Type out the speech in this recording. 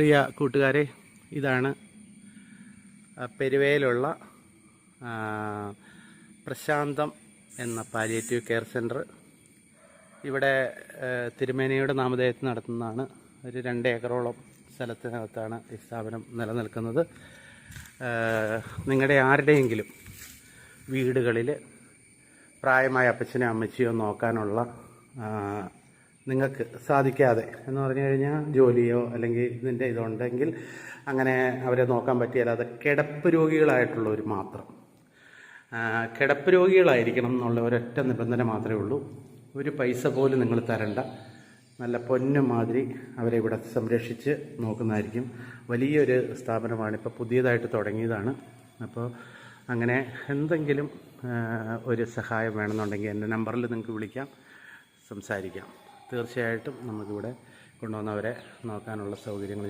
പ്രിയ കൂട്ടുകാരെ, ഇതാണ് പെരുവയിലുള്ള പ്രശാന്തം എന്ന പാലിയേറ്റീവ് കെയർ സെൻറ്റർ. ഇവിടെ തിരുമേനിയുടെ നാമധേയത്തിൽ നടത്തുന്നതാണ്. ഒരു 2 ഏക്കറോളം സ്ഥലത്തിനകത്താണ് ഈ സ്ഥാപനം നിലനിൽക്കുന്നത്. നിങ്ങളുടെ ആരുടെയെങ്കിലും വീടുകളിൽ പ്രായമായ അപ്പച്ചനോ അമ്മച്ചിയോ നോക്കാനുള്ള നിങ്ങൾക്ക് സാധിക്കാതെ എന്ന് പറഞ്ഞു കഴിഞ്ഞാൽ ജോലിയോ അല്ലെങ്കിൽ ഇതിൻ്റെ ഇതുണ്ടെങ്കിൽ അങ്ങനെ അവരെ നോക്കാൻ പറ്റിയാൽ അത് കിടപ്പ് രോഗികളായിട്ടുള്ളവർ മാത്രം, കിടപ്പ് രോഗികളായിരിക്കണം എന്നുള്ള ഒരൊറ്റ നിബന്ധന മാത്രമേ ഉള്ളൂ. ഒരു പൈസ പോലും നിങ്ങൾ തരണ്ട. നല്ല പൊന്നു മാതിരി അവരെ ഇവിടെ സംരക്ഷിച്ച് നോക്കുന്നതായിരിക്കും. വലിയൊരു സ്ഥാപനമാണ്, ഇപ്പോൾ പുതിയതായിട്ട് തുടങ്ങിയതാണ്. അപ്പോൾ അങ്ങനെ എന്തെങ്കിലും ഒരു സഹായം വേണമെന്നുണ്ടെങ്കിൽ എൻ്റെ നമ്പറിൽ നിങ്ങൾക്ക് വിളിക്കാം, സംസാരിക്കാം. തീർച്ചയായിട്ടും നമുക്കിവിടെ കൊണ്ടുവന്നവരെ നോക്കാനുള്ള സൗകര്യങ്ങൾ